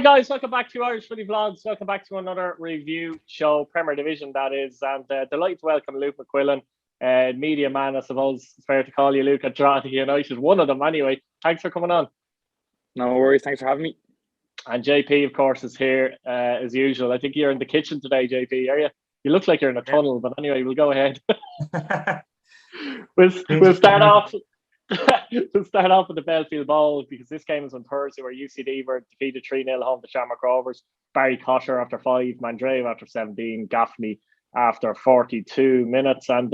guys, welcome back to Irish Footy Vlogs. Welcome back to another review show, Premier Division that is, and delighted to welcome Luke McQuillan, media man, I suppose it's fair to call you, Luke, at Drogheda United, one of them anyway. Thanks for coming on. No worries, thanks for having me. And JP, of course, is here as usual. I think you're in the kitchen today, JP, are you? You look like you're in a tunnel, but anyway, we'll go ahead. We'll start off. We'll start off with the Belfield Bowl because this game is on Thursday where UCD were defeated 3-0 home to Shamrock Rovers. Barry Cotter after 5, Mandreva after 17, Gaffney after 42 minutes. And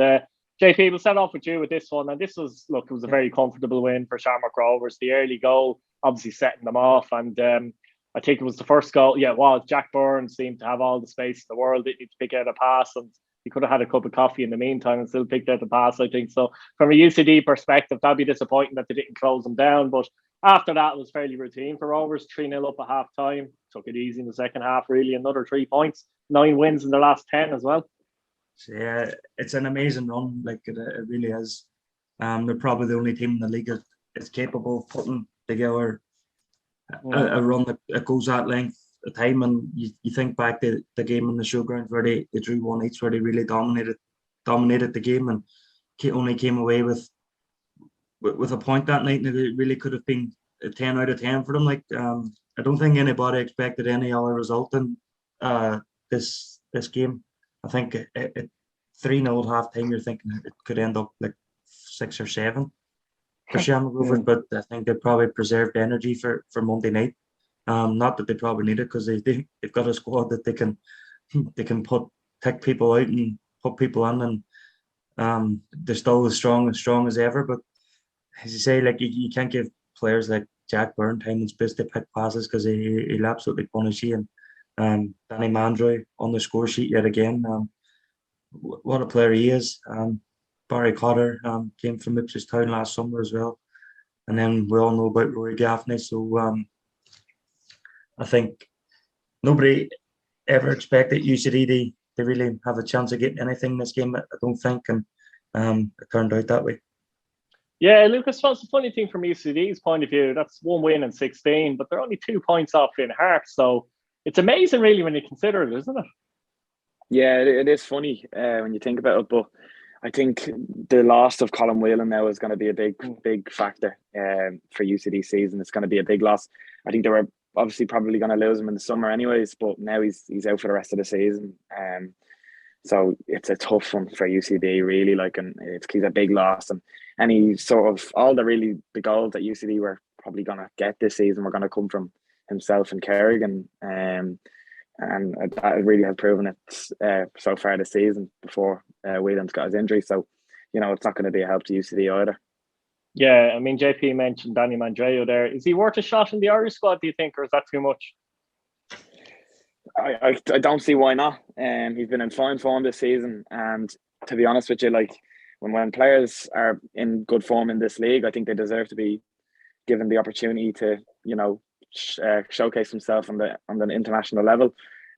JP, we'll start off with you with this one. And this was, look, it was a very comfortable win for Shamrock Rovers. The early goal obviously setting them off. And I think it was the first goal. Yeah, well, Jack Burns seemed to have all the space in the world. Didn't need to pick out a pass, and he could have had a cup of coffee in the meantime and still picked out the pass, I think. So from a UCD perspective, that'd be disappointing that they didn't close them down. But after that, it was fairly routine for Rovers. 3-0 up at half time. Took it easy in the second half, really. Another 3 points. 9 wins in the last 10 as well. Yeah, it's an amazing run. Like it really is. They're probably the only team in the league that's capable of putting together a run that goes that length of time. And you think back to the game in the showgrounds where they drew 1 each, where they really dominated the game and only came away with a point that night, and it really could have been a 10 out of 10 for them. Like I don't think anybody expected any other result in this game. I think at 3-0 at half time, you're thinking it could end up like 6 or 7 for Shamrock Rovers, but I think they probably preserved energy for Monday night. Not that they probably need it, because they've got a squad that they can take people out and put people in, and they're still as strong as ever. But as you say, like you can't give players like Jack Byrne time and space to pick passes, because he'll absolutely punish you. And Danny Mandroy on the score sheet yet again. What a player he is. Barry Cotter came from Ipswich Town last summer as well. And then we all know about Rory Gaffney. So I think nobody ever expected UCD to really have a chance of getting anything in this game, I don't think. And it turned out that way. Yeah, Lucas, what's the funny thing from UCD's point of view? That's 1 win in 16, but they're only 2 points off in Harps. So it's amazing, really, when you consider it, isn't it? Yeah, it is funny when you think about it, but I think the loss of Colin Whelan now is going to be a big factor for UCD season. It's going to be a big loss. I think they were obviously probably going to lose him in the summer anyways, but now he's out for the rest of the season. So it's a tough one for UCD, really. Like, and he's a big loss, and any sort of all the goals that UCD were probably going to get this season were going to come from himself and Kerrigan. And that really has proven it so far this season before Whelan's got his injury. So, it's not going to be a help to UCD either. Yeah, I mean, JP mentioned Danny Mandreo there. Is he worth a shot in the Irish squad, do you think, or is that too much? I don't see why not. He's been in fine form this season, and to be honest with you, like when players are in good form in this league, I think they deserve to be given the opportunity to, showcase himself on the international level,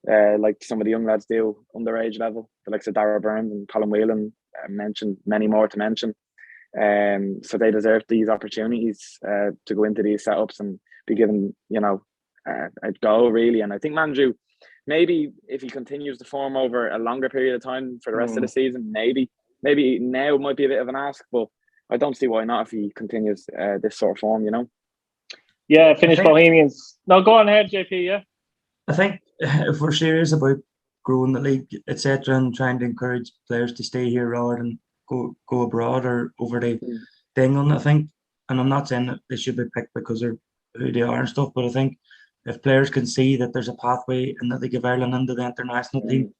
like some of the young lads do underage level, the likes of Darragh Burns and Colin Whelan, mentioned many more to mention. So they deserve these opportunities to go into these setups and be given, a go, really. And I think Mandrew, maybe if he continues to form over a longer period of time for the rest of the season, maybe now might be a bit of an ask, but I don't see why not if he continues this sort of form, Yeah, finish Bohemians. No, go on ahead, JP, yeah. I think if we're serious about growing the league, etc., and trying to encourage players to stay here rather than go abroad or over the thing on, I think, and I'm not saying that they should be picked because they're who they are and stuff, but I think if players can see that there's a pathway and that they give Ireland into the international team,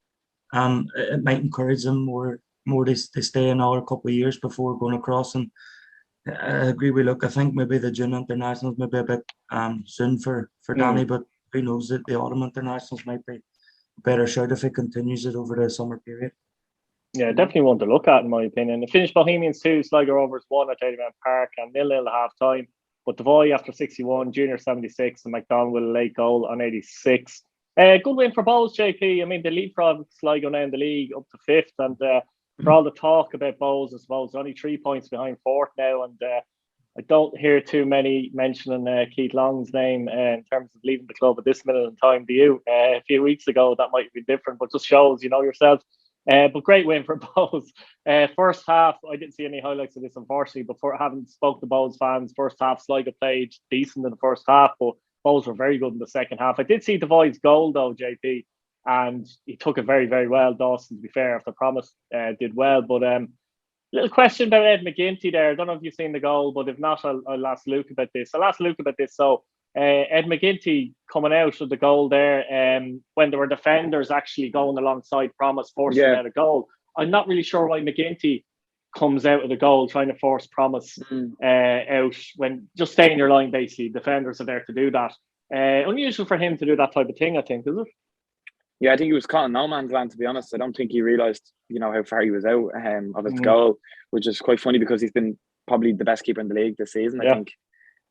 it might encourage them more to stay another couple of years before going across. And I agree with Luke. I think maybe the June internationals may be a bit soon for Danny, but who knows, that the autumn internationals might be a better shout if it continues it over the summer period. Yeah, definitely one to look at, in my opinion. The finished Bohemians 2, Sligo Rovers 1 at Daily Park, and 0-0 at half time. But Devoy after 61, Junior 76, and McDonald with a late goal on 86. Good win for Bohs, JP. I mean, the leapfrog Sligo now in the league up to 5th, and for all the talk about Bohs, I suppose they're only 3 points behind 4th now, and I don't hear too many mentioning Keith Long's name in terms of leaving the club at this minute in time. Do you? A few weeks ago, that might be different, but just shows, you know, yourself. But great win for Bows. First half, I didn't see any highlights of this, unfortunately. Before I haven't spoke to Bows fans, first half, Sligo played decent in the first half, but Bows were very good in the second half. I did see Devoy's goal, though, JP, and he took it very, very well. Dawson, to be fair, after promise, did well. But little question about Ed McGinty there. I don't know if you've seen the goal, but if not, I'll ask Luke about this. So Ed McGinty coming out of the goal there, when there were defenders actually going alongside Promise, forcing out a goal. I'm not really sure why McGinty comes out of the goal trying to force Promise out when just stay in your line, basically. Defenders are there to do that. Unusual for him to do that type of thing, I think, is it? Yeah, I think he was caught in no man's land, to be honest. I don't think he realised, you know, how far he was out of his goal, which is quite funny because he's been probably the best keeper in the league this season, I think.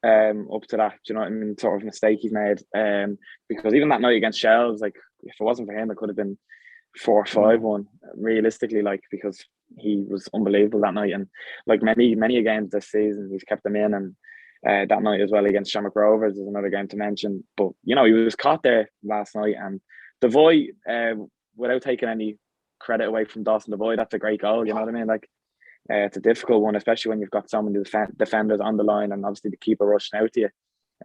Up to that, do you know what I mean? Sort of mistake he's made. Because even that night against Shells, like, if it wasn't for him, it could have been 4-5-1, realistically, like, because he was unbelievable that night. And like many games this season, he's kept them in. And that night as well against Shamrock Rovers is another game to mention. But, you know, he was caught there last night. And Devoy, without taking any credit away from Dawson Devoy, that's a great goal, you know what I mean? Like, it's a difficult one, especially when you've got so many defenders on the line and obviously the keeper rushing out to you.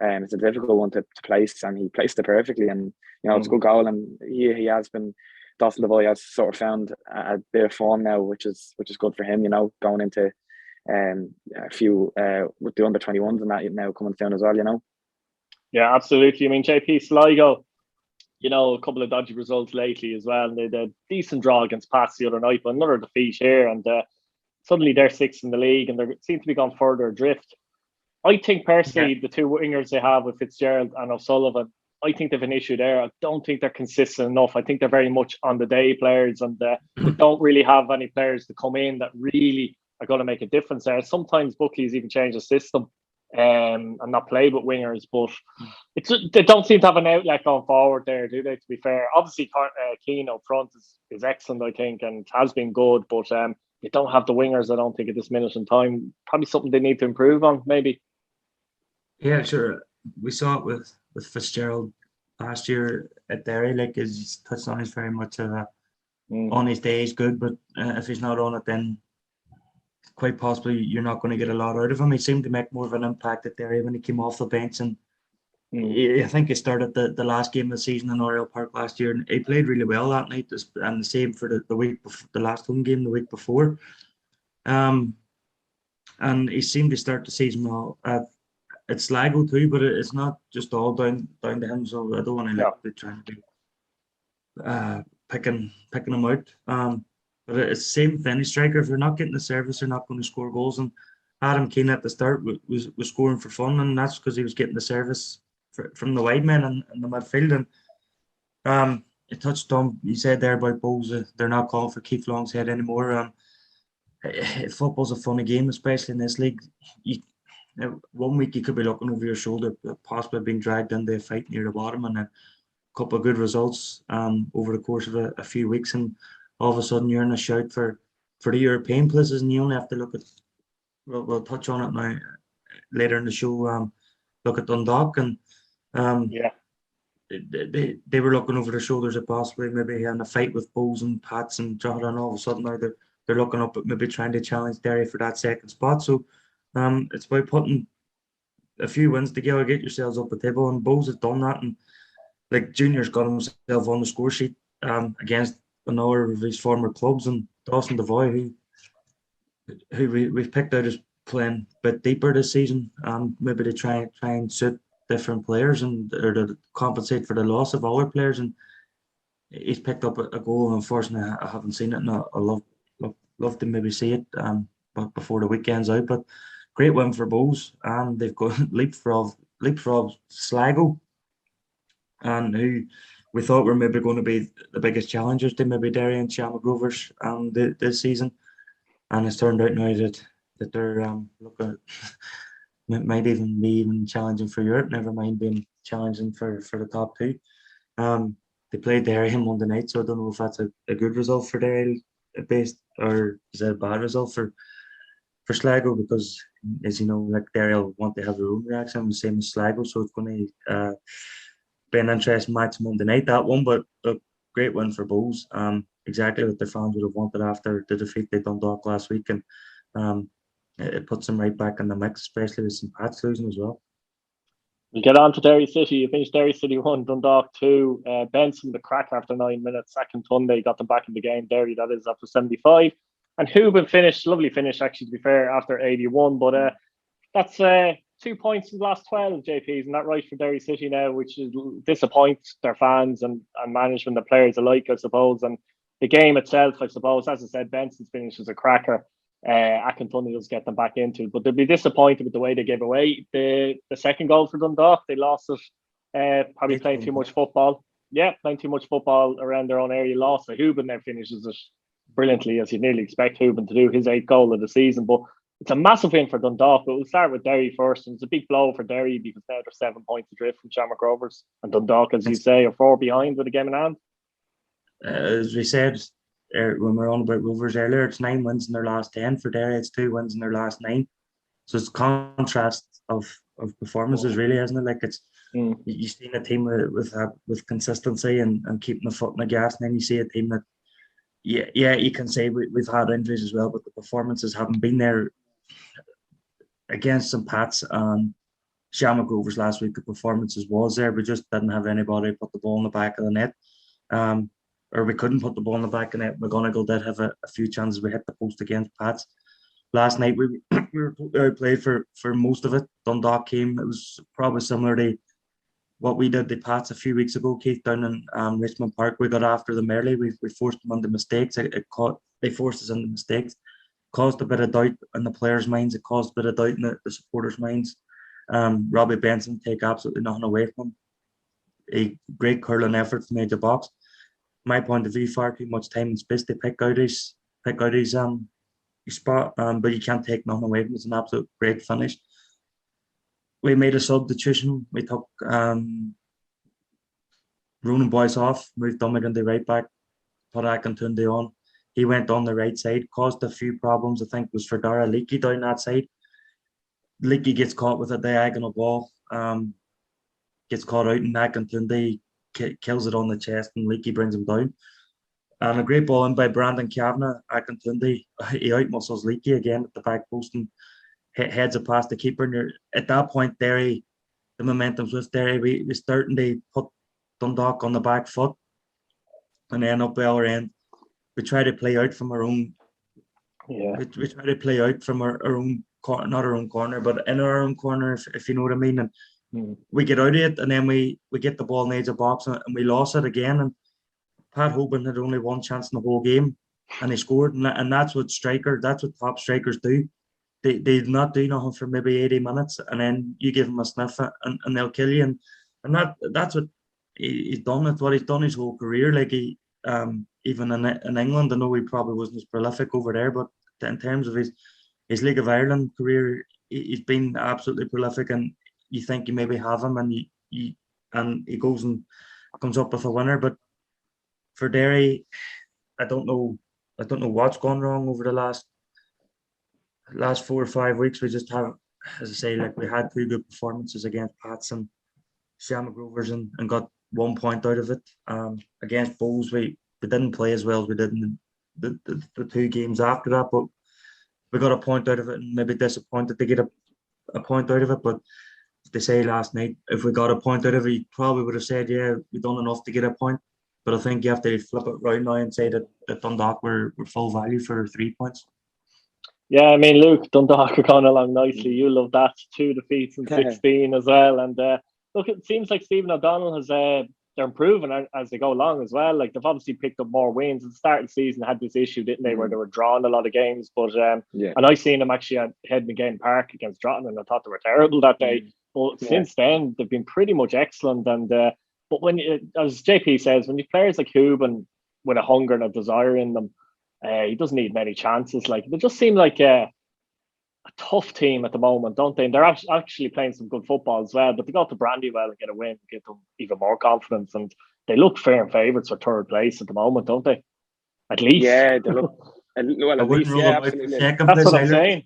It's a difficult one to place, and he placed it perfectly. And, you know, it's a good goal. And he has been, Dawson Devoy has sort of found a bit of form now, which is good for him, you know, going into a few with the under-21s and that now coming down as well, you know. Yeah, absolutely. I mean, JP, Sligo, you know, a couple of dodgy results lately as well. And they had a decent draw against Pats the other night, but another defeat here. And suddenly they're sixth in the league and they seem to be gone further adrift. I think personally, the two wingers they have with Fitzgerald and O'Sullivan, I think they've an issue there. I don't think they're consistent enough. I think they're very much on the day players, and they don't really have any players to come in that really are going to make a difference there. Sometimes bookies even change the system and not play with wingers, but they don't seem to have an outlet going forward there, do they, to be fair? Obviously, Keane up front is excellent, I think, and has been good, but they don't have the wingers, I don't think, at this minute in time. Probably something they need to improve on, maybe. Yeah, sure. We saw it with Fitzgerald last year at Derry. Like, his touchdown is very much on his day is good, but if he's not on it, then quite possibly you're not going to get a lot out of him. He seemed to make more of an impact at Derry when he came off the bench, and I think he started the last game of the season in Oriel Park last year, and he played really well that night, and the same for the week before, the last home game the week before. And he seemed to start the season well at Sligo too, but it's not just all down to him. So I don't want to be trying to be picking him out. But it's the same with any striker. If you're not getting the service, you're not going to score goals. And Adam Keane at the start was scoring for fun, and that's because he was getting the service from the wide men and the midfield. And it touched on, you said there about Bowes, they're not calling for Keith Long's head anymore. Football's a funny game, especially in this league. 1 week you could be looking over your shoulder, possibly being dragged into a fight near the bottom, and a couple of good results over the course of a few weeks, and all of a sudden you're in a shout for the European places, and you only have to look at, we'll touch on it now later in the show, look at Dundalk, and they were looking over their shoulders at possibly maybe having a fight with Bowes and Pats and Drogheda, and all of a sudden now they're looking up at maybe trying to challenge Derry for that second spot. So it's about putting a few wins together, get yourselves up the table, and Bowes has done that. And like, Junior's got himself on the score sheet against another of his former clubs, and Dawson Devoy, who we've picked out as playing a bit deeper this season, maybe to try and suit different players and or to compensate for the loss of other players. And he's picked up a goal, and unfortunately I haven't seen it, and I love to maybe see it but before the weekend's out. But great win for Bowes, and they've got leapfrog Sligo, and who we thought were maybe going to be the biggest challengers to maybe Derry and Shamrock Rovers this season, and it's turned out now that they're looking might even be challenging for Europe, never mind being challenging for the top two. They played Derry on Monday night, so I don't know if that's a good result for Derry based, or is it a bad result for for Sligo, because as you know, like Derry will want to have their own reaction, the same as Sligo, so it's going to be an interesting match Monday night, that one. But a great win for Bulls. Exactly what their fans would have wanted after the defeat they Dundalk last week, and it puts them right back in the mix, especially with St. Pat's losing as well. We'll get on to Derry City. You finished Derry City 1, Dundalk 2. Benson, the crack after 9 minutes. Second Tunde got them back in the game. Derry, that is, after 75. And Hooban finished, lovely finish actually, to be fair, after 81. But that's 2 points in the last 12, JP. Isn't that right for Derry City now, which is disappoints their fans and management, the players alike, I suppose. And the game itself, I suppose, as I said, Benson's finish was a cracker. Akintunde does get them back into it, but they'll be disappointed with the way they gave away the second goal for Dundalk. They lost it, probably playing too much football. Yeah, playing too much football around their own area. Lost it. Hooban then finishes it brilliantly, as you'd nearly expect Hooban to do, his 8th goal of the season. But it's a massive win for Dundalk. But we'll start with Derry first, and it's a big blow for Derry because now they're 7 points adrift from Shamrock Rovers, and Dundalk, as you say, are 4 behind with a game in hand. As we said when we were on about Rovers earlier, it's 9 wins in their last 10. For Derry, it's 2 wins in their last 9. So it's contrast of performances, really, isn't it? Like, it's you see a team with consistency and keeping the foot in the gas, and then you see a team that, yeah, you can say we've had injuries as well, but the performances haven't been there. Against St. Pat's and Shamrock Rovers last week, the performances was there. We just didn't have anybody put the ball in the back of the net. Or we couldn't put the ball in the back of the net. McGonigal did have a few chances. We hit the post against Pats. Last night, we were played for most of it. Dundalk came. It was probably similar to what we did to Pats a few weeks ago, Keith, down in Richmond Park. We got after them early. We forced them into mistakes. They forced us into mistakes. Caused a bit of doubt in the players' minds. It caused a bit of doubt in the supporters' minds. Robbie Benson take absolutely nothing away from him. A great curling effort from the edge of box. My point of view, far too much time and space to pick out his spot, but you can't take nothing away from it. It's an absolute great finish. We made a substitution. We took Ronan Boyce off, moved Dummigan to right back, put Akintunde on. He went on the right side, caused a few problems. I think it was for Dara Leakey down that side. Leakey gets caught with a diagonal ball, gets caught out, and Akintunde kills it on the chest, and Leakey brings him down. And a great ball in by Brandon Kavanagh. Akintunde, he outmuscles Leakey again at the back post and heads it past the keeper. And at that point, Derry, the momentum's with Derry. We're starting to put Dundalk on the back foot, and then up the other end, we try to play out from our own. Yeah, we try to play out from our own corner, not our own corner, but in our own corner, if you know what I mean. And we get out of it, and then we get the ball in the edge of the box, and we lost it again. And Pat Hoban had only one chance in the whole game, and he scored. And that's what top strikers do. They do not do nothing for maybe 80 minutes, and then you give them a sniff, and they'll kill you. And that's what he's done. It's what he's done his whole career. Like, he even in England, I know he probably wasn't as prolific over there, but in terms of his League of Ireland career, he's been absolutely prolific. And you think you maybe have him, and he goes and comes up with a winner. But for Derry, I don't know what's gone wrong over the last 4 or 5 weeks. We just have, as I say, like, we had 2 good performances against Pats and Shamrock Rovers and got 1 point out of it. Against Bulls, we didn't play as well as we did in the 2 games after that, but we got a point out of it, and maybe disappointed to get a point out of it. But they say last night, if we got a point out of it, you probably would have said, yeah, we've done enough to get a point. But I think you have to flip it right now and say that Dundalk were full value for 3 points. Yeah, I mean, Luke, Dundalk are going along nicely. You love that. 2 defeats in 16 as well. And look, it seems like Stephen O'Donnell has they're improving as they go along as well. Like, they've obviously picked up more wins. At the start of the season, had this issue, didn't they, where they were drawing a lot of games. But and I seen them actually at Headington Park against Drogheda, and I thought they were terrible that day. But since then, they've been pretty much excellent. And but when, as JP says, when you have players like Hooban with a hunger and a desire in them, he doesn't need many chances. Like, they just seem like a tough team at the moment, don't they? And they're actually playing some good football as well. But they go to Brandywell and get a win, give them even more confidence. And they look fair and favourites for 3rd place at the moment, don't they? At least. Yeah, they look. Well, at least, yeah, absolutely. That's what I'm saying.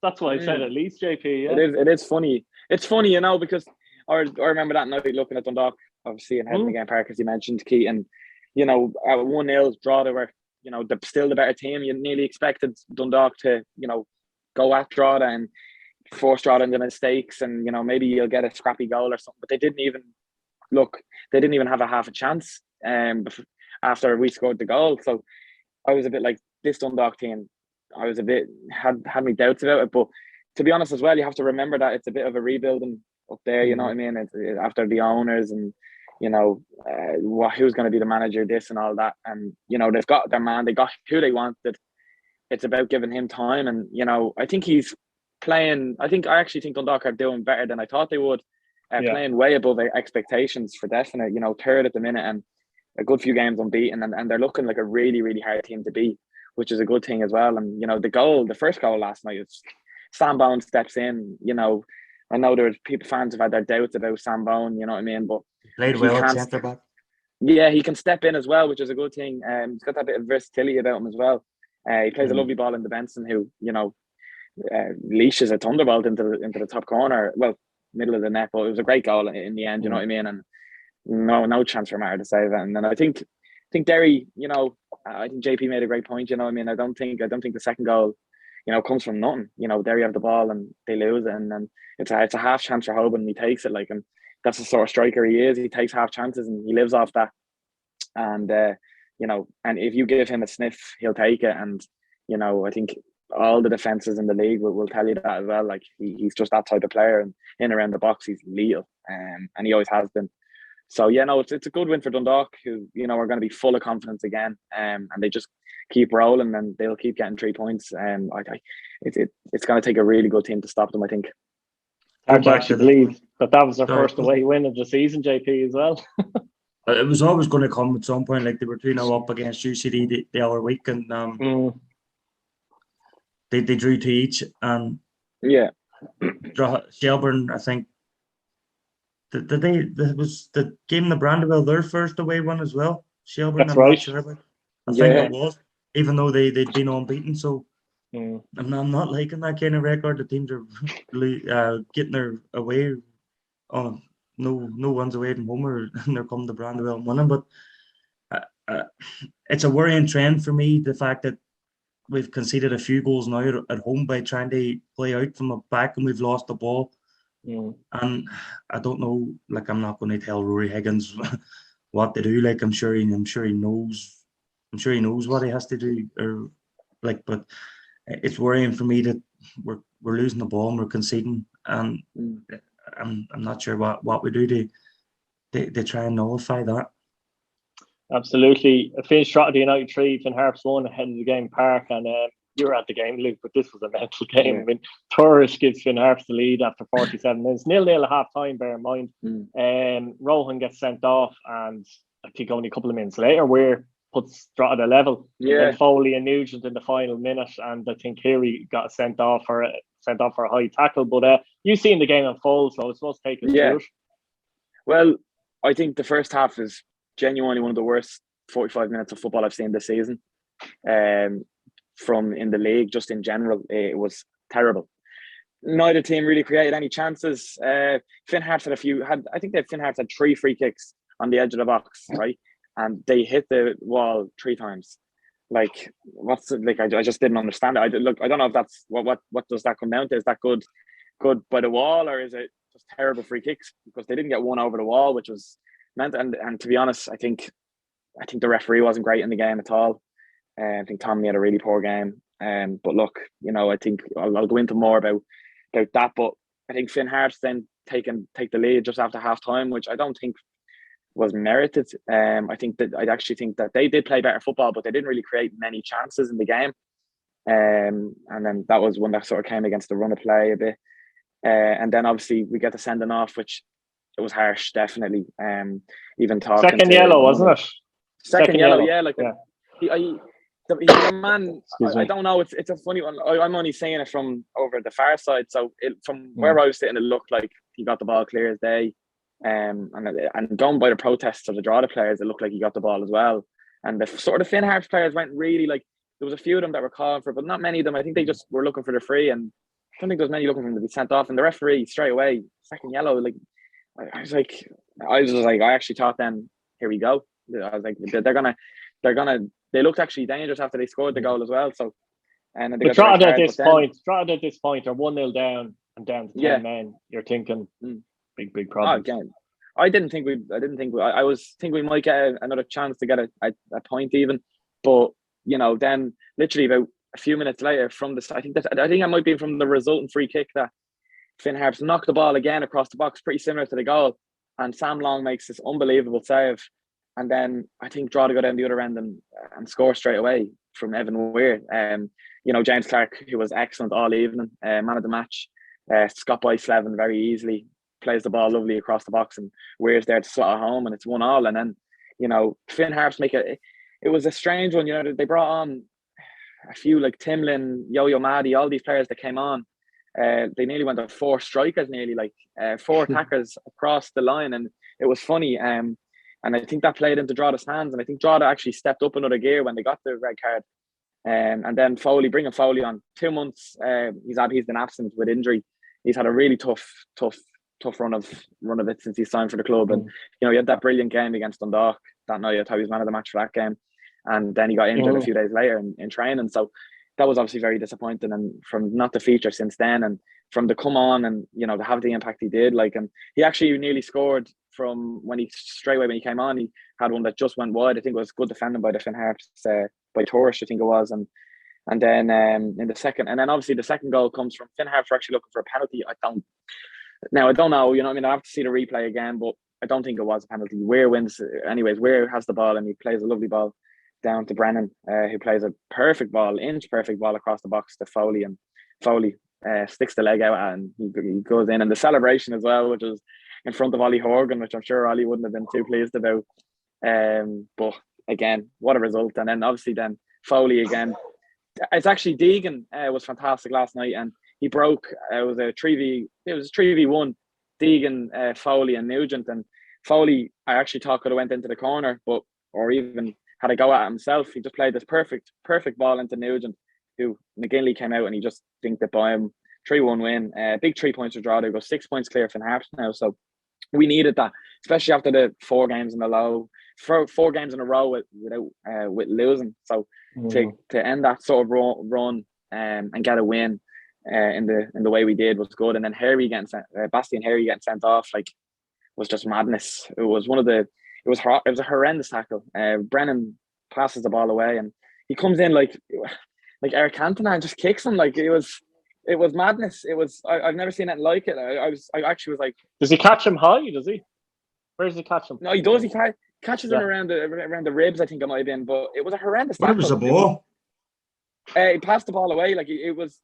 That's why I said at least, JP. Yeah. It is funny. It's funny, you know, because I remember that night looking at Dundalk, obviously, and heading the game park, as you mentioned, Keaton. You know, at 1-0 draw, they were, you know, they're still the better team. You nearly expected Dundalk to, you know, go at Drogheda and force Drogheda into mistakes, and, you know, maybe you'll get a scrappy goal or something. But they didn't even have a half a chance after we scored the goal. So I was a bit like, this Dundalk team, I was a bit had me doubts about it. But to be honest as well, you have to remember that it's a bit of a rebuilding up there. You know what I mean? It's after the owners and, you know, who's going to be the manager, this and all that. And, you know, they've got their man, they got who they wanted. It's about giving him time. And, you know, I think he's playing. I actually think Dundalk are doing better than I thought they would. Playing way above expectations for definite. You know, third at the minute and a good few games unbeaten, and they're looking like a really, really hard team to beat, which is a good thing as well. And, you know, the first goal last night, it's Sambone steps in. You know, I know there was fans have had their doubts about Sambone, you know what I mean, but played well at centre back. Yeah, he can step in as well, which is a good thing. He's got that bit of versatility about him as well. He plays a lovely ball into Benson, who, you know, leashes a thunderbolt into the top corner, well, middle of the net. But it was a great goal in the end, you know what I mean. And no chance for Maher to save it. And then I think Derry, you know, I think JP made a great point. You know what I mean. I don't think the second goal, you know, comes from nothing. You know, Derry have the ball and they lose it, and then it's a half chance for Hoban, and he takes it. Like, and that's the sort of striker he is. He takes half chances and he lives off that. And you know, and if you give him a sniff, he'll take it. And, you know, I think all the defenses in the league will tell you that as well. Like, he's just that type of player, and in around the box he's lethal, and he always has been. So yeah, no, it's a good win for Dundalk, who, you know, are going to be full of confidence again, and they just keep rolling and they'll keep getting 3 points. It's going to take a really good team to stop them, I think. Hard to actually believe that was their first away win of the season, JP, as well. It was always going to come at some point. Like, they were 3-0 up against UCD the other week, and they drew 2 each. And Shelbourne, I think, was the game in the Brandywell their first away one as well. Shelbourne, that's right. Not sure I think it was, even though they'd been unbeaten. So I'm not liking that kind of record. The teams are getting their away. No one's away from home, and they're coming to Brandywell and winning. But it's a worrying trend for me, the fact that we've conceded a few goals now at home by trying to play out from the back, and we've lost the ball. And I don't know, like, I'm not going to tell Rory Higgins what to do. Like, I'm sure he knows what he has to do, or like, but it's worrying for me that we're losing the ball and we're conceding, and I'm not sure what we do to try and nullify that. Absolutely. I finished Drogheda United 3, Finn Harps 1 ahead of the game park, and you were at the game, Luke, but this was a mental game. I mean, Turrish gives Finn Harps the lead after 47 minutes. 0-0 at half time, bear in mind. Rohan gets sent off, and I think only a couple of minutes later, Weir puts Drogheda level. And Foley and Nugent in the final minute, and I think Heary got sent off for a high tackle. But you've seen the game unfold, so it's supposed to take us through it. Well, I think the first half is genuinely one of the worst 45 minutes of football I've seen this season. From in the league, just in general, it was terrible. Neither team really created any chances. Finn Harps I think Finn Harps had 3 free kicks on the edge of the box, right? And they hit the wall 3 times. Like, I just didn't understand it. I don't know if that's what does that come down to? Is that good by the wall, or is it just terrible free kicks? Because they didn't get one over the wall, which was meant. And to be honest, I think the referee wasn't great in the game at all. I think Tommy had a really poor game. But look, you know, I think I'll go into more about that. But I think Finn Harps then take the lead just after half time, which I don't think was merited. I actually think that they did play better football, but they didn't really create many chances in the game. And then that was one that sort of came against the run of play a bit. And then obviously we get the sending off, which it was harsh, definitely. Even talking second yellow, wasn't it? Second yellow, yeah. Like the man, I don't know. It's a funny one. I'm only saying it from over the far side. So from where I was sitting, it looked like he got the ball clear as day. And going by the protests of the Drogheda players, it looked like he got the ball as well. And the sort of Finn Harps players went really, like, there was a few of them that were calling for it, but not many of them. I think they just were looking for the free, and don't think there was many looking for him to be sent off, and the referee straight away, second yellow. Like I was like, I actually thought then, here we go. I was like, they looked actually dangerous after they scored the goal as well. So, and they but got Drogheda at this point are 1-0 down and down to 10 men. You're thinking big problem. Again, I was thinking we might get another chance to get a point even, but then literally about a few minutes later from the, I think that might be from the resultant free kick that Finn Harps knocked the ball again across the box, pretty similar to the goal, and Sam Long makes this unbelievable save, and then I think Drogheda go down the other end and score straight away from Evan Weir. James Clark, who was excellent all evening, man of the match, Scott by Slevin very easily, plays the ball lovely across the box, and Weir's there to slot it home, and it's 1-1. And then Finn Harps make it. It was a strange one. They brought on a few like Timlin, Yo-Yo Maddy, all these players that came on. They nearly went to 4 strikers, nearly like 4 attackers across the line, and it was funny. And I think that played into Drogheda's hands, and I think Drogheda actually stepped up another gear when they got the red card. And then bringing Foley on 2 months, he's been absent with injury. He's had a really tough run of it since he signed for the club, and he had that brilliant game against Dundalk that night. I thought he was man of the match for that game, and then he got injured a few days later in training. So that was obviously very disappointing, and from not to feature since then, and from the come on and to have the impact he did, and he actually nearly scored from straight away when he came on. He had one that just went wide. I think it was good defending by the Finn Harps, by Torres, I think it was, and then in the second, and then obviously the second goal comes from Finn Harps actually looking for a penalty. I don't know, I have to see the replay again, but I don't think it was a penalty. Weir wins anyways. Weir has the ball and he plays a lovely ball down to Brennan, who plays a perfect ball across the box to Foley, and Foley sticks the leg out and he goes in, and the celebration as well, which was in front of Ollie Horgan, which I'm sure Ollie wouldn't have been too pleased about. But again, what a result. And then obviously then Foley again. It's actually Deegan was fantastic last night, and he broke. It was a 3v1. Deegan, Foley, and Nugent. And Foley, I actually thought could have went into the corner, or even had a go at himself. He just played this perfect ball into Nugent, who McGinley came out and he just dinked it by him. 3-1 win. Big 3 points for Drogheda. Go 6 points clear from Harps now. So we needed that, especially after the 4 games in a row with losing. So to end that sort of run and get a win in the way we did was good. And then Bastian Harry getting sent off was just madness. It was it was a horrendous tackle. Brennan passes the ball away and he comes in like Eric Cantona and just kicks him. It was madness. I've never seen anything like it. I actually was like, does he catch him high? Does he? Where does he catch him? No, he does. He catches him around the ribs, I think it might have been, but it was a horrendous tackle. Where was the ball? He passed the ball away. It was.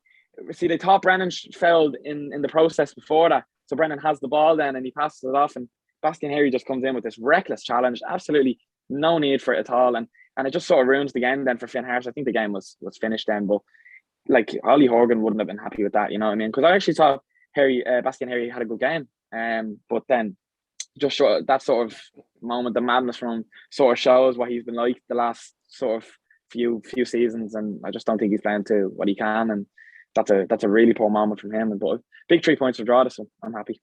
See, they thought Brennan failed in the process before that, so Brennan has the ball then, and he passes it off, and Bastian Harry just comes in with this reckless challenge. Absolutely no need for it at all, and it just sort of ruins the game then for Finn Harps. I think the game was finished then, but Ollie Horgan wouldn't have been happy with that, you know what I mean? Because I actually thought Bastian Harry had a good game, but then just that sort of moment, the madness from him sort of shows what he's been like the last sort of few seasons, and I just don't think he's playing to what he can, and that's a really poor moment from him. But big 3 points for Drogheda, so I'm happy.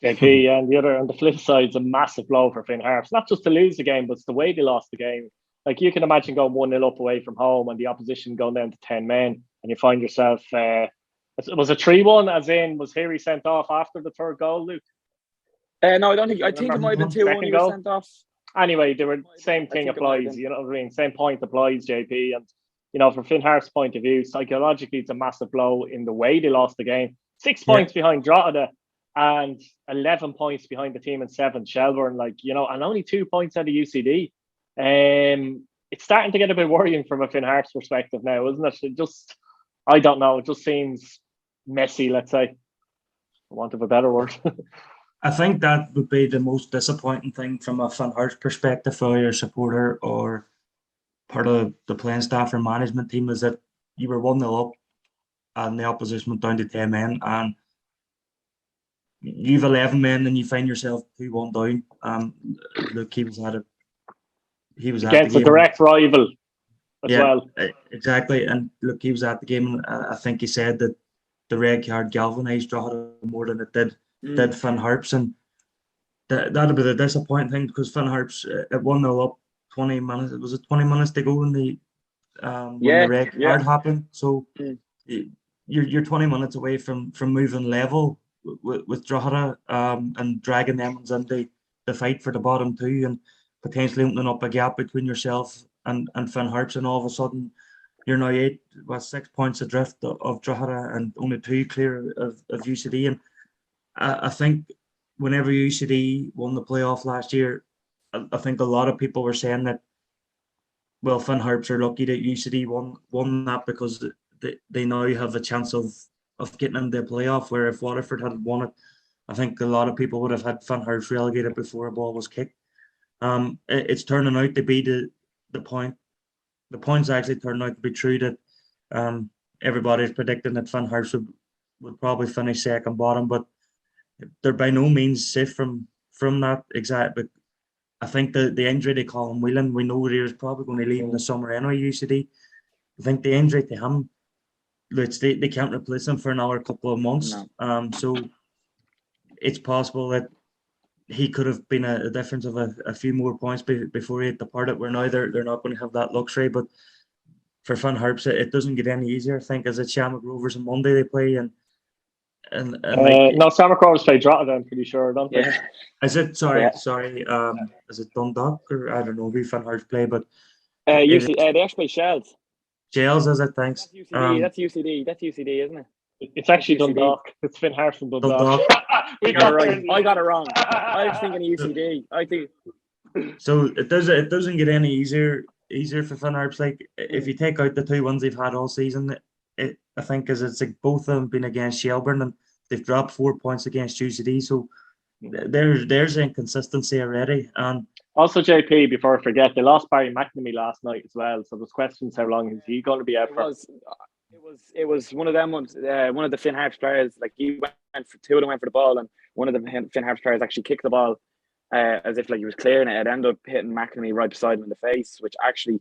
JP, and on the flip side, it's a massive blow for Finn Harps. Not just to lose the game, but it's the way they lost the game. You can imagine going 1-0 up away from home and the opposition going down to 10 men, and you find yourself. It was a 3-1, as in was Harry sent off after the third goal, Luke? No, I don't think. I think it might have been 2-1. He was sent off. Anyway, same thing applies. You know what I mean? Same point applies, JP. And from Finn Harps' point of view, psychologically, it's a massive blow in the way they lost the game. 6 points behind Drogheda and 11 points behind the team in 7th, Shelbourne. And only 2 points out of UCD. It's starting to get a bit worrying from a Finn Harps perspective now, isn't it? I don't know. It just seems messy, let's say, for want of a better word. I think that would be the most disappointing thing from a Finn Harps perspective for your supporter or part of the playing staff or management team, is that you were 1-0 up and the opposition went down to 10 men, and you've 11 men and you find yourself 2-1 down. Look, he was against a direct rival as well. Exactly. And look, he was at the game, and I think he said that the red card galvanised Drogheda more than it did Finn Harps, and that'd be the disappointing thing, because Finn Harps at 1-0 up, 20 minutes. Was it 20 minutes to go when the red card happened? So you're 20 minutes away from moving level with Drogheda, and dragging them into the fight for the bottom two, and potentially opening up a gap between yourself and Finn Harps, and all of a sudden you're now 6 points adrift of Drogheda and only 2 clear of UCD. And I think whenever UCD won the playoff last year, I think a lot of people were saying that, well, Finn Harps are lucky that UCD won that, because they now have a chance of getting into the playoff, where if Waterford had won it, I think a lot of people would have had Finn Harps relegated before a ball was kicked. It's turning out to be the point. The point's actually turned out to be true, that everybody's predicting that Finn Harps would probably finish second bottom, but they're by no means safe from that exact. But I think the injury to Colin Whelan, we know that he was probably going to leave in the summer anyway, UCD. I think the injury to him, they can't replace him for another couple of months. No. So it's possible that he could have been a difference of a few more points before he had departed, where now they're not going to have that luxury. But for Finn Harps, it doesn't get any easier. I think as it's Shamrock Rovers on Monday they play, and no, Shamrock Rovers play Drogheda, I'm pretty sure, don't they? Yeah. Is it? Sorry. Is it Dundalk, or I don't know who Finn Harps play, but they actually play Shells. Shells, is it? Thanks. That's UCD. That's UCD, isn't it? It's actually Dundalk. It's Finn Harps from Dundalk. I got it wrong. I was thinking of UCD. I think. So it doesn't get any easier for Finn Harps. Like, if you take out the 2 wins they've had all season, I think it's like both of them been against Shelbourne, and they've dropped 4 points against UCD. So there's inconsistency already. And also, JP, before I forget, they lost Barry McNamee last night as well. So there's questions how long is he going to be out for? It was one of them ones. One of the Finn Harps players, like, he went for 2 of them went for the ball, and one of the Finn Harps players actually kicked the ball as if like he was clearing it. It ended up hitting McNamee right beside him in the face, which actually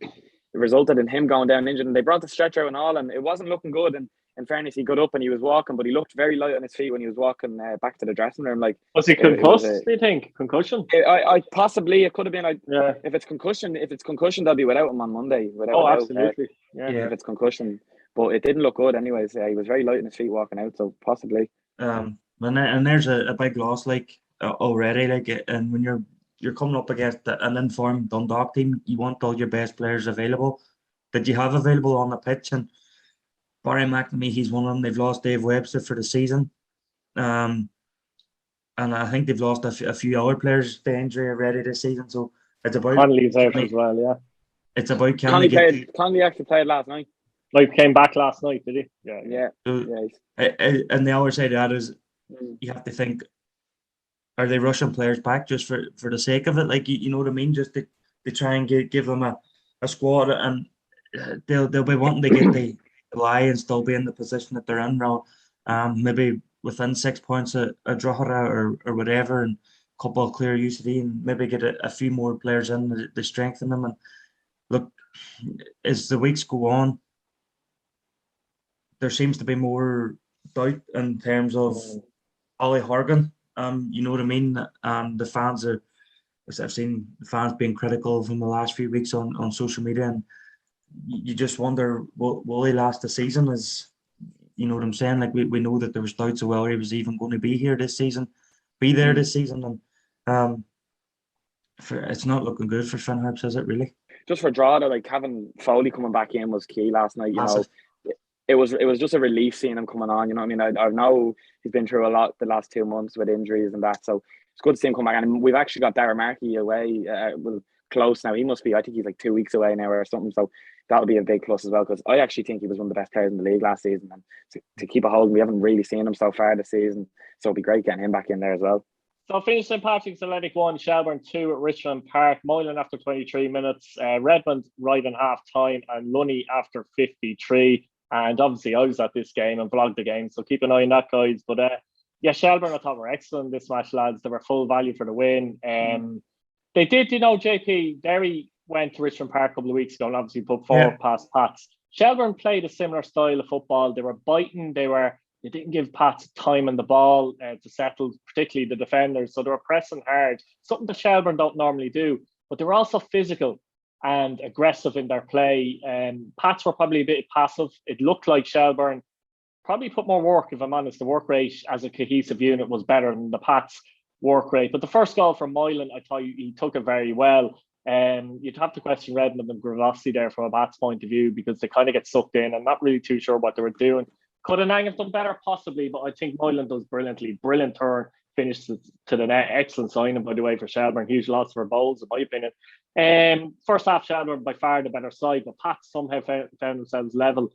resulted in him going down injured. And they brought the stretcher out and all, and it wasn't looking good. And in fairness, he got up and he was walking, but he looked very light on his feet when he was walking back to the dressing room. Like, was he concussed? Do you think concussion? I possibly it could have been. If it's concussion, they'll be without him on Monday. Absolutely. If it's concussion, but it didn't look good. Anyways, he was very light on his feet walking out, so possibly. And there's a big loss already. And when you're coming up against an informed Dundalk team, you want all your best players available that you have available on the pitch. And Barry McNamee, he's one of them. They've lost Dave Webster for the season, and I think they've lost a few other players to injury already this season. So it's about Conley's out as well. Yeah, it's about Conley actually played last night. Like, came back last night, did he? Yeah. And the other side of that is you have to think, are they rushing players back just for the sake of it? Like, you know what I mean? Just to try and give them a squad, and they'll be wanting to get the lie and still be in the position that they're in now. Maybe within 6 points of Drogheda or whatever, and a couple of clear UCD, and maybe get a few more players in to strengthen them. And look, as the weeks go on, there seems to be more doubt in terms of Ollie Horgan. You know what I mean? The fans are, as I've seen the fans being critical of him the last few weeks on social media, and you just wonder, will he last the season? As you know what I'm saying? Like, we know that there was doubts of whether he was even going to be this season, and it's not looking good for Finn Harps, is it really? Just for Drogheda, like, having Foley coming back in was key last night. You know, it was just a relief seeing him coming on. You know what I mean? I know he's been through a lot the last 2 months with injuries and that, so it's good to see him come back. And we've actually got Darragh Markey away, close now. He must be, I think he's like 2 weeks away now or something. So that'll be a big plus as well, because I actually think he was one of the best players in the league last season. And to keep a hold, we haven't really seen him so far this season. So it'll be great getting him back in there as well. So finished St Patrick's Athletic 1, Shelbourne 2 at Richmond Park. Moylan after 23 minutes, Redmond right in half time, and Lunny after 53. And obviously I was at this game and vlogged the game, so keep an eye on that, guys. But Shelbourne, I thought, were excellent this match, lads. They were full value for the win. They did, JP, Derry went to Richmond Park a couple of weeks ago and obviously put 4 past Pats. Shelbourne played a similar style of football. They were biting, they were they didn't give Pats time on the ball to settle, particularly the defenders. So they were pressing hard, something that Shelbourne don't normally do. But they were also physical and aggressive in their play. Pats were probably a bit passive. It looked like Shelbourne probably put more work, if I'm honest. The work rate as a cohesive unit was better than the Pats work rate. But the first goal from Moylan, I thought he took it very well. You'd have to question Redmond and Gravossi there from a Pats point of view, because they kind of get sucked in. I'm not really too sure what they were doing. Could Anang have done better? Possibly, but I think Moylan does brilliantly. Brilliant turn, finish to the net. Excellent signing, by the way, for Shelbourne. Huge loss for bowls, in my opinion. First half, Shelbourne by far the better side, but Pats somehow found themselves level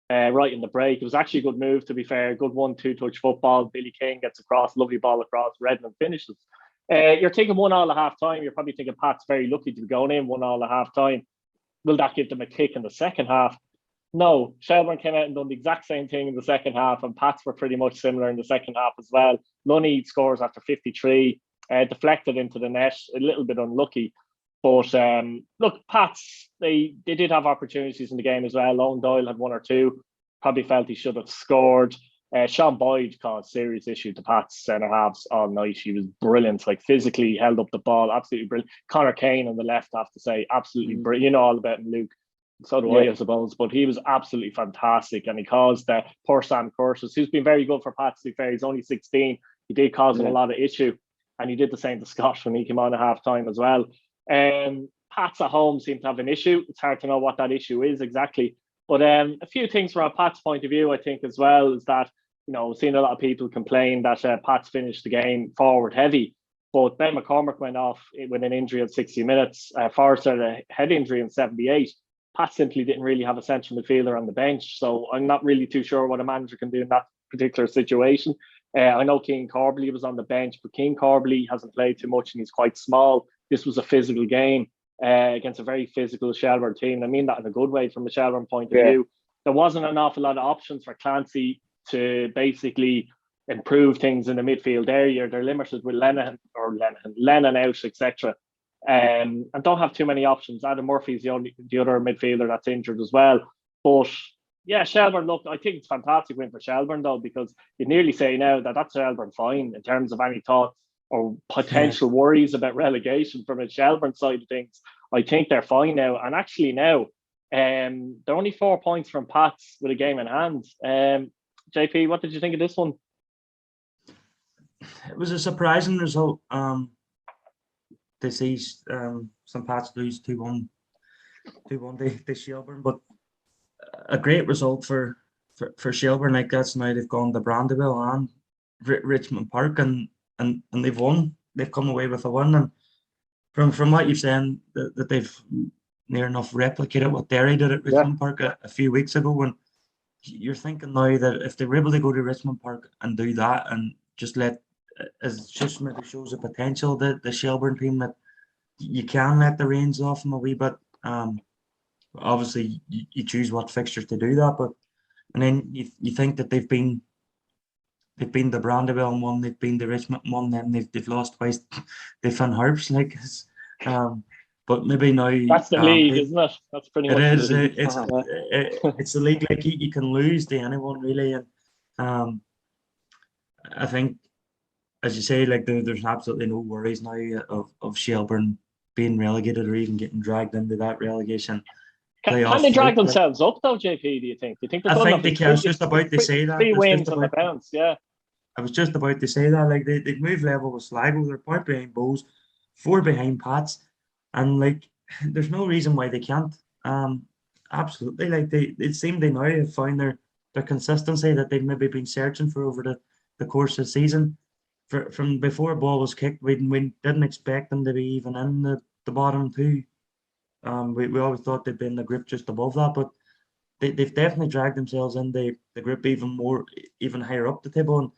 right in the break. It was actually a good move, to be fair. Good 1-2 touch football. Billy King gets across, lovely ball across. Redmond finishes. You're thinking 1-1 at half time. You're probably thinking Pat's very lucky to be going in 1-1 at half time. Will that give them a kick in the second half? No. Shelbourne came out and done the exact same thing in the second half, and Pats were pretty much similar in the second half as well. Lunny scores after 53, deflected into the net, a little bit unlucky. But look, Pats, they did have opportunities in the game as well. Owen Doyle had one or two, probably felt he should have scored. Sean Boyd caused serious issue to Pat's centre halves all night. He was brilliant, like physically held up the ball, absolutely brilliant. Connor Kane on the left, I have to say, absolutely brilliant. You know all about him, Luke. So do I suppose. But he was absolutely fantastic, and he caused poor Sam Curtis, who's been very good for Pats, to be fair. He's only 16. He did cause him a lot of issue, and he did the same to Scott when he came on at half time as well. Pats at home seem to have an issue. It's hard to know what that issue is exactly. But a few things from a Pats point of view, I think, as well, is that, you know, seeing a lot of people complain that Pats finished the game forward heavy. But Ben McCormick went off with an injury at 60 minutes. Forrester had a head injury in 78. Pat simply didn't really have a central midfielder on the bench. So I'm not really too sure what a manager can do in that particular situation. I know Keane Corbley was on the bench, but Keane Corbley hasn't played too much and he's quite small. This was a physical game against a very physical Shelbourne team. I mean that in a good way from a Shelbourne point of view. There wasn't an awful lot of options for Clancy to basically improve things in the midfield area. They're limited with Lennon out, etc. And don't have too many options. Adam Murphy's the other midfielder that's injured as well. But yeah, Shelbourne, look, I think it's a fantastic win for Shelbourne, though, because you'd nearly say now that that's Shelbourne fine in terms of any thoughts or potential worries about relegation from a Shelbourne side of things. I think they're fine now. And actually now, they're only 4 points from Pats with a game in hand. JP, what did you think of this one? It was a surprising result. To see some Pats lose 2-1 to Shelbourne, but a great result for Shelbourne. Like, that's now they've gone to Brandywell and Richmond Park, and they've won. They've come away with a win, and from what you've said, that they've near enough replicated what Derry did at Richmond Park a few weeks ago. When you're thinking now that if they were able to go to Richmond Park and do that, and just let, as just maybe shows the potential that the Shelbourne team, that you can let the reins off them a wee bit. Obviously, you choose what fixtures to do that, but and then you think that they've been the Brandywell one, they've been the Richmond one, then they've lost twice. They've been Harps, like, but maybe now that's the league, isn't it? That's pretty much it is. The league. It's a league like you can lose to anyone really, and I think, as you say, like there's absolutely no worries now of Shelbourne being relegated or even getting dragged into that relegation. Can they drag themselves up though, JP? Do you think? I think they can. I was just about to say that. 3 wins on the bounce, I was just about to say that. Like they've moved level with Sligo. They're a point behind Bows, 4 behind Pats, and like there's no reason why they can't. Absolutely, like it seemed they now have found their consistency that they've maybe been searching for over the course of the season. From before a ball was kicked, we didn't expect them to be even in the bottom 2. We always thought they'd be in the group just above that, but they've definitely dragged themselves in the group even higher up the table. And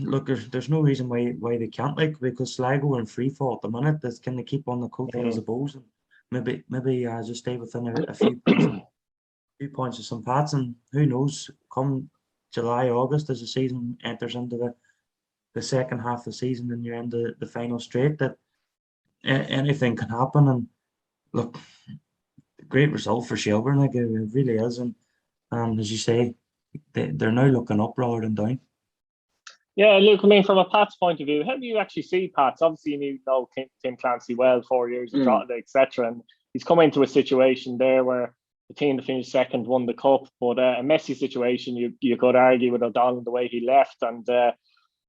look, there's no reason why they can't, like, because Sligo are in free fall at the minute. That's, can they keep on the coattails of Bows and maybe just stay within a few points of some Pats, and who knows, come July, August, as the season enters into the second half of the season and you're in the final straight, that anything can happen. And look, great result for Shelbourne, like it really is. And as you say, they're now looking up rather than down. Yeah, look, I mean, from a Pat's point of view, how do you actually see Pats? Obviously, you know Tim Clancy well, 4 years at Drogheda, etc. And he's come into a situation there where the team that finished second won the cup, but a messy situation. You could argue with O'Donnell the way he left, and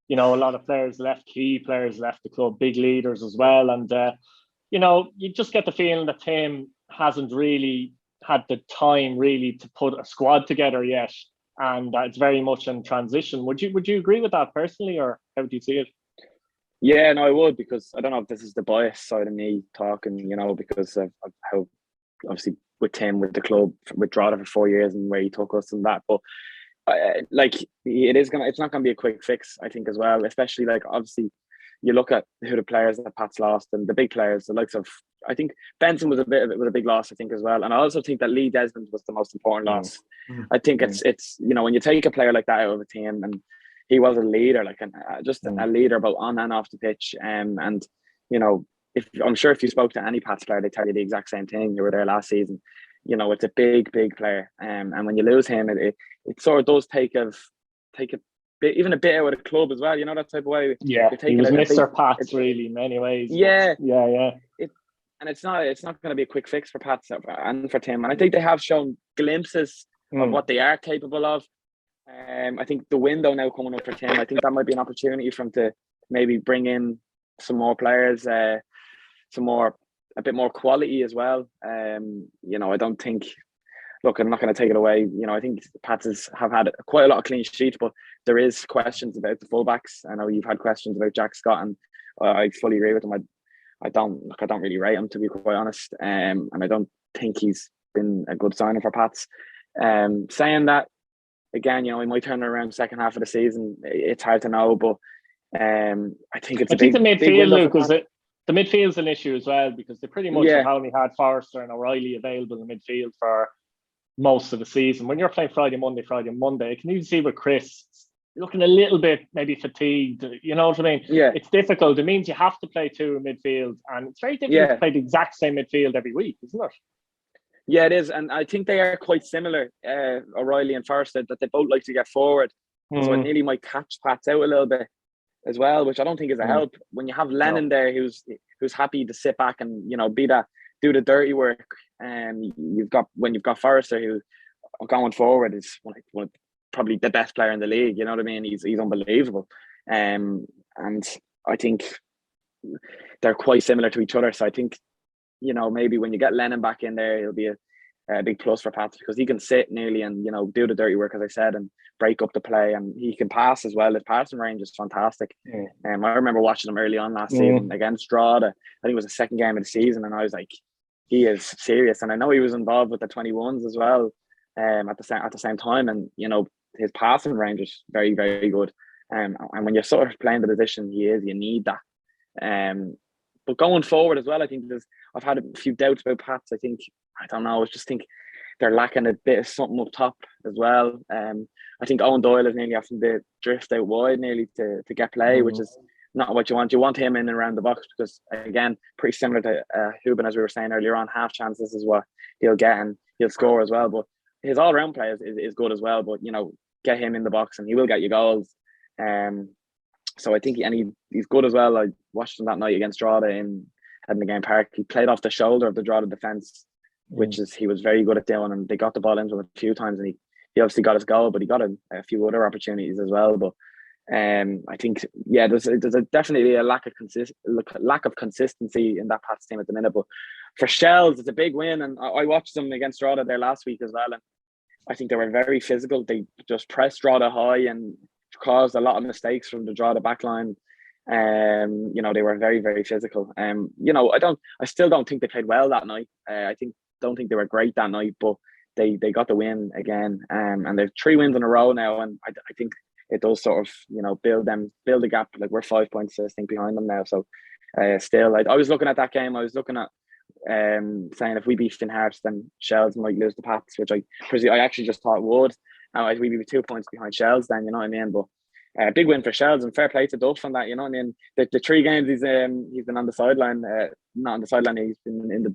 you know, a lot of players left, key players left the club, big leaders as well, and you know, you just get the feeling that Tim hasn't really had the time really to put a squad together yet. And it's very much in transition. Would you agree with that personally, or how do you see it? Yeah, no, I would, because I don't know if this is the bias side of me talking, you know, because of how obviously with Tim, with the club, with Drogheda for 4 years and where he took us and that. But like it's not gonna be a quick fix, I think, as well. Especially like obviously you look at who the players that Pat's lost and the big players, the likes of, I think Benson was a big loss, I think, as well. And I also think that Lee Desmond was the most important loss. I think it's you know, when you take a player like that out of a team, and he was a leader, like just a leader both on and off the pitch. And you know, I'm sure if you spoke to any Pats player, they tell you the exact same thing. You were there last season. You know, it's a big player. And when you lose him, it sort of does take a bit, even a bit out of the club as well. You know, that type of way. Yeah, he was Mr. Pats really in many ways. Yeah. And it's not going to be a quick fix for Pats and for Tim. And I think they have shown glimpses of what they are capable of. I think the window now coming up for Tim, I think that might be an opportunity for him to maybe bring in some more players, a bit more quality as well. You know, I don't think. Look, I'm not going to take it away. You know, I think Pats have had quite a lot of clean sheets, but there is questions about the fullbacks. I know you've had questions about Jack Scott, and I fully agree with him. I don't really rate him, to be quite honest. And I don't think he's been a good signing for Pats. Saying that, again, you know, he might turn around second half of the season. It's hard to know, but I think it's the midfield, Luke, the midfield's an issue as well, because they pretty much have only had Forrester and O'Reilly available in the midfield for most of the season. When you're playing Friday, Monday, I can even see with Chris looking a little bit maybe fatigued. You know what I mean? Yeah. It's difficult. It means you have to play two in midfield, and it's very difficult to play the exact same midfield every week, isn't it? Yeah, it is. And I think they are quite similar, O'Reilly and Forrester, that they both like to get forward. So it nearly might catch Pats out a little bit as well, which I don't think is a help. When you have Lennon there who's happy to sit back and, you know, do the dirty work, and you've got Forrester, who going forward is one of probably the best player in the league. You know what I mean? He's unbelievable, and I think they're quite similar to each other. So I think, you know, maybe when you get Lennon back in there, it'll be a big plus for Pats, because he can sit nearly and, you know, do the dirty work, as I said, and break up the play, and he can pass as well. His passing range is fantastic. I remember watching him early on last season against Drogheda. I think it was the second game of the season, and I was like, he is serious. And I know he was involved with the 21s as well, at the same time. And, you know, his passing range is very, very good. And when you're sort of playing the position you need that. But going forward as well, I think I've had a few doubts about Pats. I just think they're lacking a bit of something up top as well. I think Owen Doyle is nearly having to drift out wide nearly to get play, which is not what you want. You want him in and around the box, because, again, pretty similar to Hubin, as we were saying earlier on, half chances is what he'll get, and he'll score as well. But his all-round play is good as well. But, you know, get him in the box and he will get you goals. So I think he's good as well. I watched him that night against Drogheda in Edinburgh Park. He played off the shoulder of the Drogheda defence, which he was very good at doing, and they got the ball into him a few times, and he obviously got his goal, but he got a few other opportunities as well. But I think there's definitely a lack of consistency in that Pats team at the minute. But for Shells, it's a big win, and I watched them against Drogheda there last week as well, and I think they were very physical. They just pressed Drogheda high and caused a lot of mistakes from the Drogheda backline. You know, they were very, very physical. You know, I still don't think they played well that night. Don't think they were great that night, but they got the win again. And they've 3 wins in a row now, and I think it does sort of, you know, build the gap. Like, we're 5 points, I think, behind them now. So still, I was looking at that game. I was looking at saying if we beat Harps, then Shells might lose the Pats, which I actually just thought would. We'd be 2 points behind Shells then, you know what I mean? But big win for Shells, and fair play to Duff on that, you know what I mean? The 3 games he's been on the sideline, not on the sideline, he's been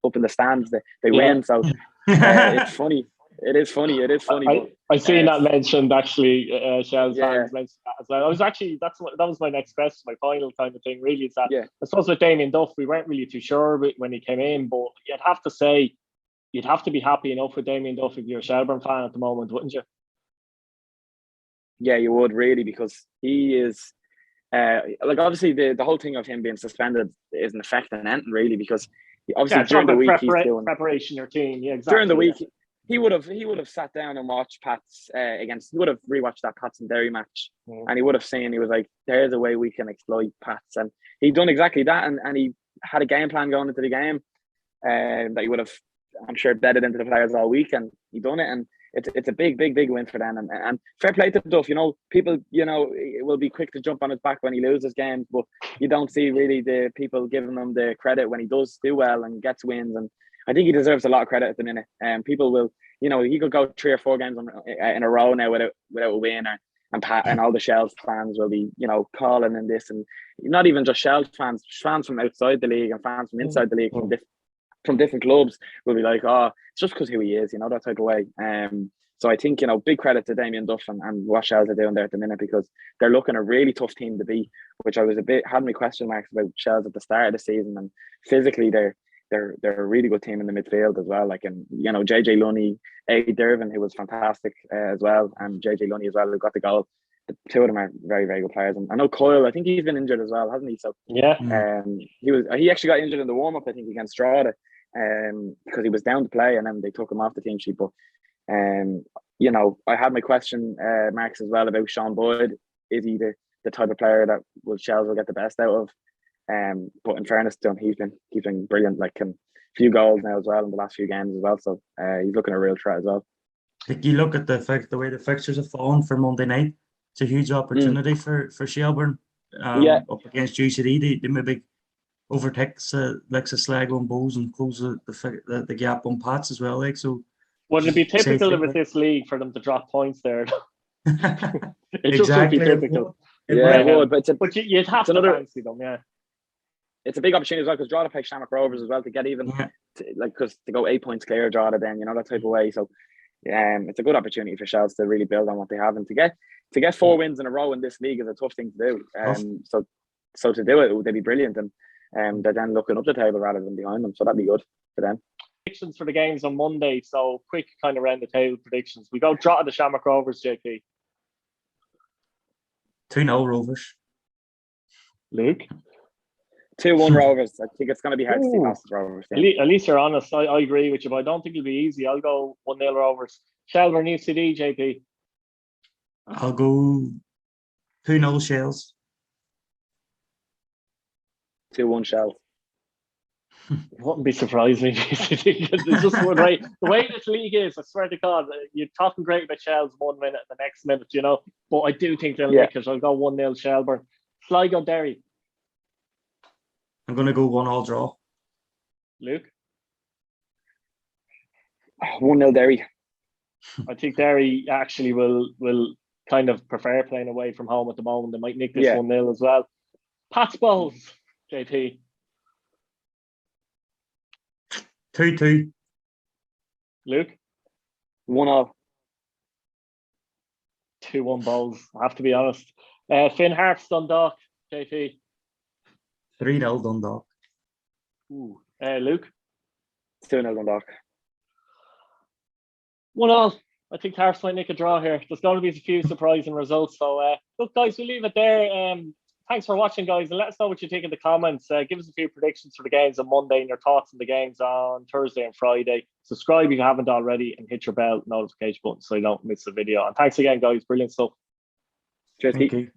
up in the stands. They win, so it's funny. It is funny. It is funny. I seen that mentioned actually. Shell's Yeah. fans mentioned that as well. I was actually that was my next question, my final kind of thing. Really, is that I suppose with Damien Duff, we weren't really too sure when he came in, but you'd have to say you'd have to be happy enough with Damien Duff if you're a Shelbourne fan at the moment, wouldn't you? Yeah, you would really, because he is like obviously the whole thing of him being suspended isn't affecting anything really, because obviously during the week he's doing preparation your team. Yeah, exactly. During the week he would have sat down and watched Pats he would have rewatched that Pats and Derry match, and he would have seen, he was like, there's a way we can exploit Pats, and he'd done exactly that, and he had a game plan going into the game that he would have, I'm sure, bedded into the players all week, and he done it, and it's a big win for them, and fair play to Duff. People will be quick to jump on his back when he loses games, but you don't see really the people giving him the credit when he does do well and gets wins, and I think he deserves a lot of credit at the minute. And people will, he could go 3 or 4 games in a row now without a win, and all the Shells fans will be calling in this, and not even just Shells fans from outside the league and fans from inside the league from different clubs will be like, oh, it's just because who he is, that type of way. So I think, big credit to Damien Duff and what Shells are doing there at the minute, because they're looking a really tough team to beat, which I was had my question marks about Shells at the start of the season, and physically they're a really good team in the midfield as well. Like, and JJ Lunny, A. Dervin, who was fantastic as well, and JJ Lunny as well, who got the goal. The 2 of them are very, very good players. And I know Coyle, I think he's been injured as well, hasn't he? So he actually got injured in the warm up, I think, against Drogheda, because he was down to play, and then they took him off the team sheet. But I had my question marks as well about Sean Boyd. Is he the type of player that Shells will get the best out of? But in fairness to him, he's been brilliant. Like, a few goals now as well in the last few games as well. So he's looking a real threat as well. Like, you look at the way the fixtures have fallen for Monday night. It's a huge opportunity for Shelbourne. Up against UCD, they maybe overtake like Sligo and Bows and close the gap on Pats as well. Like, so. Would it be typical with this league for them to drop points there? It just Exactly. would be typical. It would, but you'd have to fancy them, It's a big opportunity as well, because Drogheda play Shamrock Rovers as well to get even, because to go 8 points clear of Drogheda, then that type of way. So, it's a good opportunity for Shells to really build on what they have, and to get 4 wins in a row in this league is a tough thing to do. So to do it, they'd be brilliant, and they're then looking up the table rather than behind them. So that'd be good for them. Predictions for the games on Monday. So quick kind of round the table predictions. We go Drogheda the Shamrock Rovers, JP. 2-0 Rovers. Luke. 2-1 Rovers. I think it's going to be hard to see past the Rovers. Yeah. At least you're honest. I agree with you, but I don't think it'll be easy. I'll go 1-0 Rovers. Shelbourne UCD, JP. I'll go 2-0 Shells. 2-1 Shells. It wouldn't be surprising. It's just right. The way this league is, I swear to God, you're talking great about Shells 1 minute, the next minute, But I do think they'll nick it. I'll go 1-0 Shelbourne. Sligo Derry. I'm going to go 1-1 draw. Luke? 1-0 Derry. I think Derry actually will kind of prefer playing away from home at the moment. They might nick this 1-0 as well. Pats Bowls, JP. 2-2. Luke? 1-0. 2-1 Bowls, I have to be honest. Finn Harps Dundalk, JP. 3-0 Dundalk. Luke? 2-0 Dundalk. 1-1. I think Harps might nick a draw here. There's going to be a few surprising results. So, look, guys, we'll leave it there. Thanks for watching, guys, and let us know what you think in the comments. Give us a few predictions for the games on Monday and your thoughts on the games on Thursday and Friday. Subscribe if you haven't already, and hit your bell notification button so you don't miss a video. And thanks again, guys. Brilliant stuff. Cheers, Keith.